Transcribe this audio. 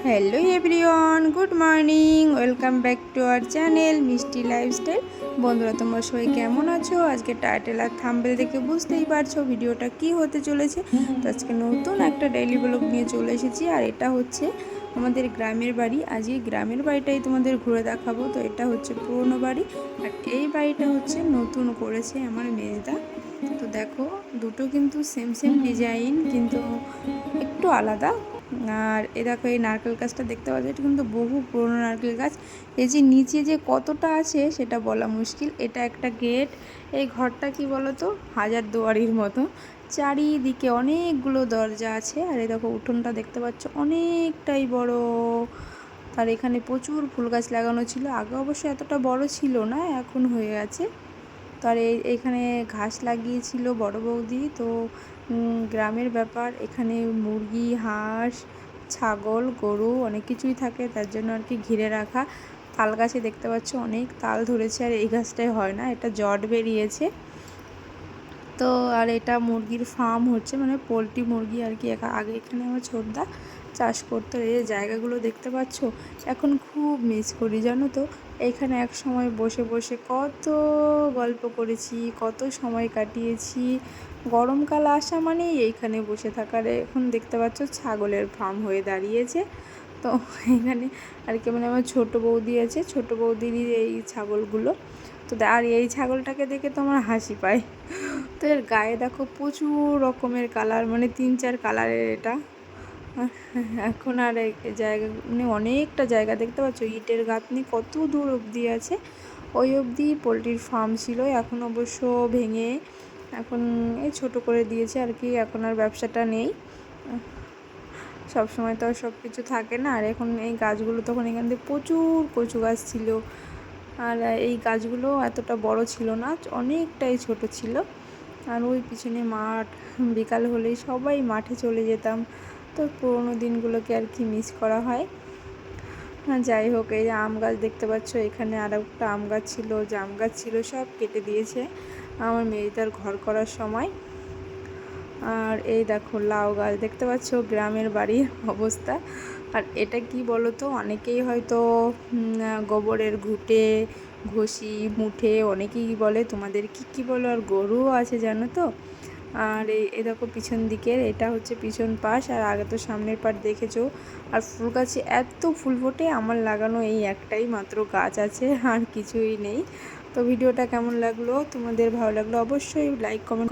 Hello everyone, good morning, welcome back to our channel মিষ্টি lifestyle. বন্ধুরা, তোমরা সবাই কেমন আছো? আজকে টাইটেল আর থাম্বনেল দেখে বুঝতেই পারছো ভিডিওটা কি হতে চলেছে। তো আজকে নতুন একটা ডেইলি ব্লগ নিয়ে চলে এসেছি, আর এটা হচ্ছে আমাদের গ্রামের বাড়ি। আজকে গ্রামের বাড়িটাই তোমাদের ঘুরে দেখাবো। তো এটা হচ্ছে পুরনো বাড়ি, আর এই বাড়িটা হচ্ছে নতুন করেছে আমার মেজদা। তো দেখো, দুটো কিন্তু সেম সেম ডিজাইন, কিন্তু একটু আলাদা। আর এ দেখো, এই নারকেল গাছটা দেখতে পাচ্ছ, এটা কিন্তু বহু পুরনো নারকেল গাছ। এই যে নিচে যে কতটা আছে সেটা বলা মুশকিল। এটা একটা গেট। এই ঘরটা কি বলতো, হাজার দুয়ারির মতো, চারিদিকে অনেকগুলো দরজা আছে। আর এই দেখো, উঠোনটা দেখতে পাচ্ছ অনেকটাই বড়। আর এখানে প্রচুর ফুল গাছ লাগানো ছিল, আগে অবশ্য এতটা বড় ছিল না, এখন হয়ে গেছে। তো আর এইখানে ঘাস লাগিয়েছিল বড় বৌদি। তো গ্রামের ব্যাপার, এখানে মুরগি, হাঁস, ছাগল, গরু অনেক কিছুই থাকে, তার জন্য আর কি ঘিরে রাখা। তাল গাছে দেখতে পাচ্ছ অনেক তাল ধরেছে, আর এই গাছটায় হয় না, এটা জট বেরিয়েছে। তো আর এটা মুরগির ফার্ম হচ্ছে, মানে পোলট্রি মুরগি আর কি। আগে এখানে আমার ছোটদা চাষ করতো। এই জায়গাগুলো দেখতে পাচ্ছ, এখন খুব মিস করি জানো তো। এইখানে এক সময় বসে বসে কত গল্প করেছি, কত সময় কাটিয়েছি। গরমকাল আসা মানেই এইখানে বসে থাকার। এখন দেখতে পাচ্ছ ছাগলের ফার্ম হয়ে দাঁড়িয়েছে। তো এখানে আর কি, মানে আমার ছোটো বৌদি আছে, ছোটো বৌদিরই এই ছাগলগুলো। তো আর এই ছাগলটাকে দেখে তো আমার হাসি পায়। তো এর গায়ে দেখো প্রচুর রকমের কালার, মানে 3-4 কালারের এটা। এখন আর জায়গা, মানে অনেকটা জায়গা দেখতে পাচ্ছ, ইটের গাঁথনি কত দূর অবধি আছে। ওই অবধি পোলট্রির ফার্ম ছিল, এখন অবশ্য ভেঙে এখন এই ছোটো করে দিয়েছে আর কি। এখন আর ব্যবসাটা নেই, সব সময় তো আর সব কিছু থাকে না। আর এখন এই গাছগুলো, তখন এখান থেকে প্রচুর কচু গাছ ছিল, আর এই গাছগুলো এতটা বড় ছিল না, অনেকটাই ছোট ছিল। আর ওই পিছনে মাঠ, বিকাল হলেই সবাই মাঠে চলে যেতাম। তো পুরোনো দিনগুলোকে আর কি মিস করা হয়। যাই হোক, এই যে আম গাছ দেখতে পাচ্ছ, এখানে আর একটা আম গাছ ছিল, জাম গাছ ছিল, সব কেটে দিয়েছে আমার মেয়েটার ঘর করার সময়। আর এই দেখো লাউ গাছ দেখতে পাচ্ছ, গ্রামের বাড়ির অবস্থা। আর এটা কি বলো তো, অনেকেই হয়তো গোবরের ঘুঁটে, ঘষি, মুঠে অনেকেই বলে, তোমাদের কি বলো। আর গরুও আছে জানো তো। আর এই দেখো পিছন দিকের, এটা হচ্ছে পিছন পাশ, আর আগে তো সামনের পাট দেখেছো। আর ফুল গাছে এত ফুল ফোটে, আমার লাগানো এই একটাই মাত্র গাছ আছে, আর কিছুই নেই। তো ভিডিওটা কেমন লাগলো, তোমাদের ভালো লাগলো অবশ্যই লাইক কমেন্ট